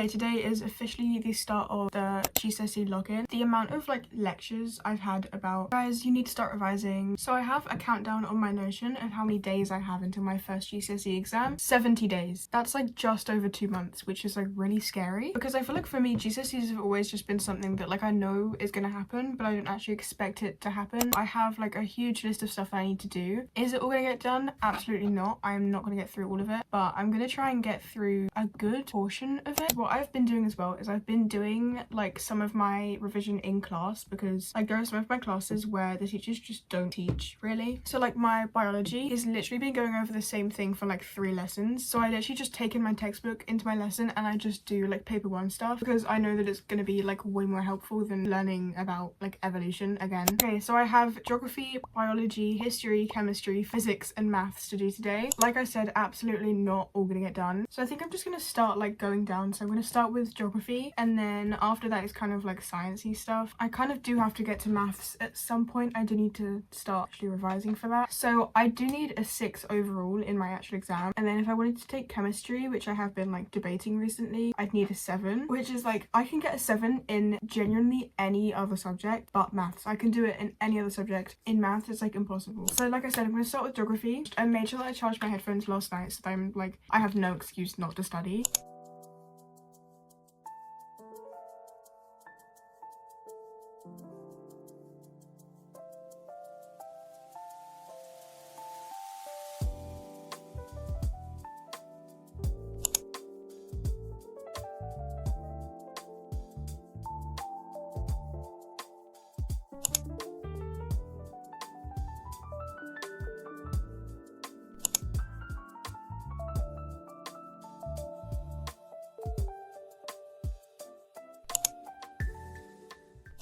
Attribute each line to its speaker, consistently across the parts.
Speaker 1: Okay, today is officially the start of the GCSE login. The amount of like lectures I've had about, guys, you need to start revising. So I have a countdown on my Notion of how many days I have until my first GCSE exam. 70 days. That's like just over 2 months, which is like really scary because I feel like for me, GCSEs have always just been something that like I know is gonna happen, but I don't actually expect it to happen. I have like a huge list of stuff that I need to do. Is it all gonna get done? Absolutely not. I'm not gonna get through all of it, but I'm gonna try and get through a good portion of it. What I've been doing as well is I've been doing like some of my revision in class because like there are some of my classes where the teachers just don't teach really. So like my biology is literally been going over the same thing for like 3 lessons. So I literally just taken my textbook into my lesson and I just do like paper 1 stuff because I know that it's gonna be like way more helpful than learning about like evolution again. Okay, so I have geography, biology, history, chemistry, physics and maths to do today. Like I said, absolutely not all gonna get done. So I think I'm just gonna start like going down. So I'm going to start with geography and then after that is kind of like sciencey stuff. I kind of do have to get to maths at some point. I do need to start actually revising for that. So I do need a 6 overall in my actual exam, and then if I wanted to take chemistry, which I have been like debating recently, I'd need a 7, which is like I can get a 7 in genuinely any other subject but maths. I can do it in any other subject. In maths it's like impossible. So like I said, I'm going to start with geography. I made sure that I charged my headphones last night so that I'm like I have no excuse not to study.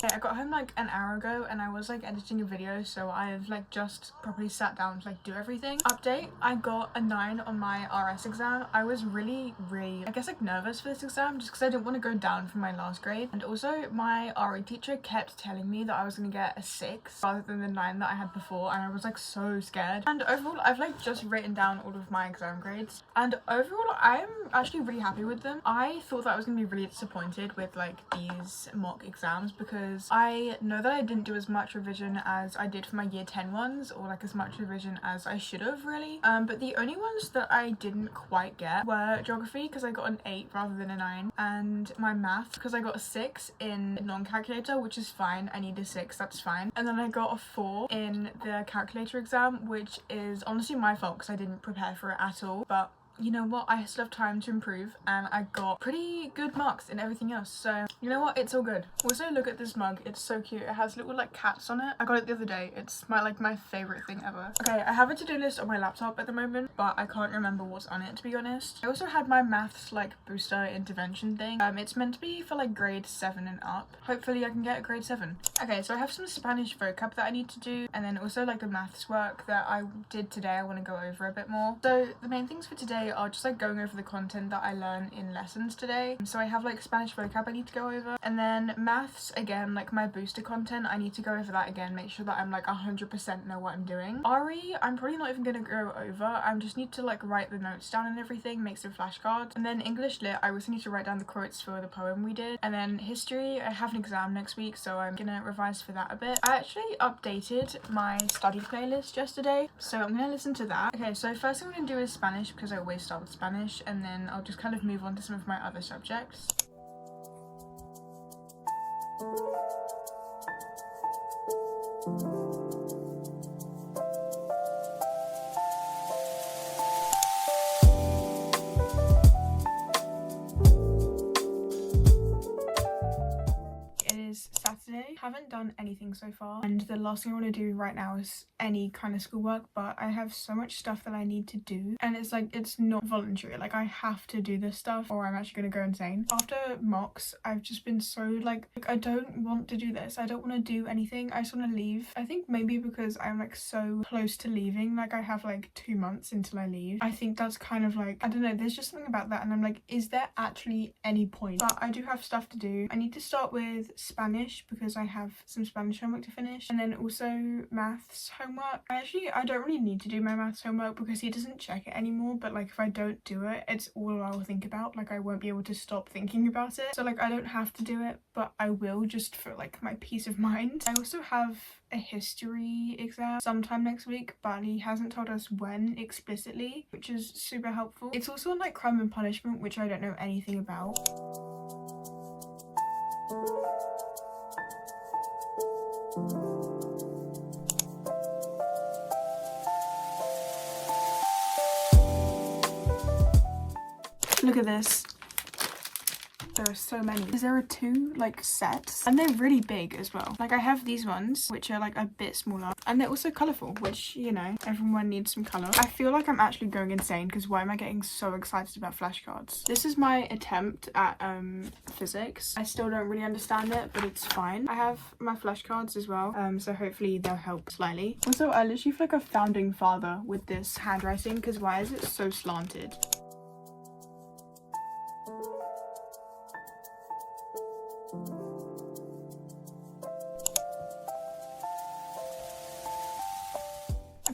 Speaker 1: I got home like an hour ago and I was like editing a video, so I've like just properly sat down to like do everything. Update, I got a 9 on my RS exam. I was really I guess like nervous for this exam just because I didn't want to go down from my last grade, and also my RE teacher kept telling me that I was gonna get a 6 rather than the 9 that I had before, and I was like so scared. And overall I've like just written down all of my exam grades and overall I'm actually really happy with them. I thought that I was gonna be really disappointed with like these mock exams because I know that I didn't do as much revision as I did for my year 10 ones, or like as much revision as I should have really. But the only ones that I didn't quite get were geography because I got an 8 rather than a 9, and my math because I got a 6 in non-calculator, which is fine. I need a 6, that's fine. And then I got a 4 in the calculator exam, which is honestly my fault because I didn't prepare for it at all, but you know what, I still have time to improve and I got pretty good marks in everything else, so you know what, it's all good. Also look at this mug, it's so cute. It has little like cats on it. I got it the other day. It's my favorite thing ever. Okay, I have a to-do list on my laptop at the moment but I can't remember what's on it, to be honest. I also had my maths like booster intervention thing. It's meant to be for like grade 7 and up. Hopefully I can get a grade 7. Okay, so I have some Spanish vocab that I need to do, and then also like the maths work that I did today I want to go over a bit more. So the main things for today are just like going over the content that I learned in lessons today. So I have like Spanish vocab I need to go over, and then maths again, like my booster content, I need to go over that again, make sure that I'm like 100% know what I'm doing. RE, I'm probably not even gonna go over. I just need to like write the notes down and everything, make some flashcards. And then English lit, I also need to write down the quotes for the poem we did. And then history, I have an exam next week, so I'm gonna revise for that a bit. I actually updated my study playlist yesterday, so I'm gonna listen to that. Okay, so first thing I'm gonna do is Spanish because I always start with Spanish, and then I'll just kind of move on to some of my other subjects. Saturday. Haven't done anything so far, and the last thing I want to do right now is any kind of schoolwork, but I have so much stuff that I need to do and it's like it's not voluntary. Like I have to do this stuff or I'm actually gonna go insane. After mocks I've just been so like I don't want to do this. I don't want to do anything. I just want to leave. I think maybe because I'm like so close to leaving, like I have like 2 months until I leave. I think that's kind of like, I don't know, there's just something about that and I'm like, is there actually any point? But I do have stuff to do. I need to start with Spanish because I have some Spanish homework to finish, and then also maths homework. I don't really need to do my maths homework because he doesn't check it anymore, but like if I don't do it, it's all I'll think about. Like I won't be able to stop thinking about it. So like I don't have to do it, but I will, just for like my peace of mind. I also have a history exam sometime next week, but he hasn't told us when explicitly, which is super helpful. It's also on like Crime and Punishment, which I don't know anything about. Look at this. There are so many. There are 2 like sets, and they're really big as well. Like I have these ones which are like a bit smaller, and they're also colourful, which, you know, everyone needs some colour. I feel like I'm actually going insane because why am I getting so excited about flashcards? This is my attempt at physics. I still don't really understand it, but it's fine. I have my flashcards as well, so hopefully they'll help slightly. Also, I literally feel like a founding father with this handwriting because why is it so slanted?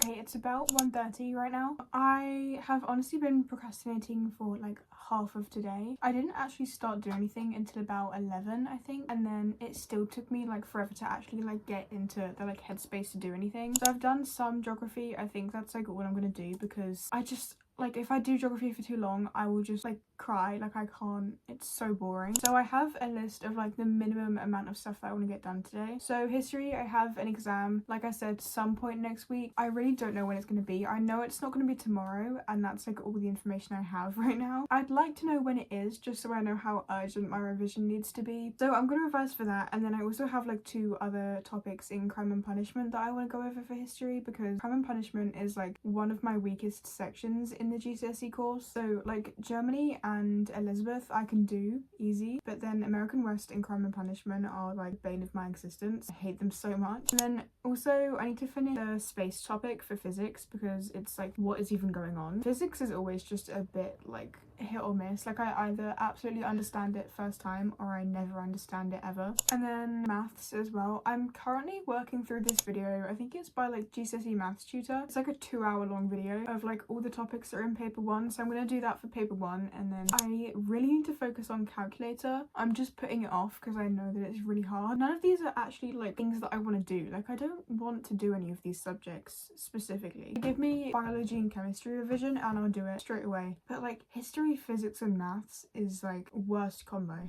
Speaker 1: It's about 1:30 right now. I have honestly been procrastinating for like half of today. I didn't actually start doing anything until about 11, I think, and then it still took me like forever to actually like get into the like headspace to do anything. So I've done some geography. I think that's like all I'm gonna do because I just like if I do geography for too long I will just like cry. Like I can't, it's so boring. So I have a list of like the minimum amount of stuff that I want to get done today. So history, I have an exam, like I said, some point next week. I really don't know when it's going to be. I know it's not going to be tomorrow, and that's like all the information I have right now. I'd like to know when it is just so I know how urgent my revision needs to be. So I'm going to revise for that, and then I also have like 2 other topics in Crime and Punishment that I want to go over for history because Crime and Punishment is like one of my weakest sections in the GCSE course. So like Germany and Elizabeth I can do easy, but then American West and Crime and Punishment are like bane of my existence. I hate them so much. And then also I need to finish the space topic for physics because it's like what is even going on. Physics is always just a bit like hit or miss. Like I either absolutely understand it first time or I never understand it ever. And then maths as well. I'm currently working through this video. I think it's by like GCSE maths tutor. It's like a 2-hour long video of like all the topics that are in paper 1, so I'm gonna do that for paper 1. And then I really need to focus on calculator. I'm just putting it off because I know that it's really hard. None of these are actually like things that I want to do. Like I don't want to do any of these subjects specifically. Give me biology and chemistry revision and I'll do it straight away, but like history, physics and maths is like worst combo.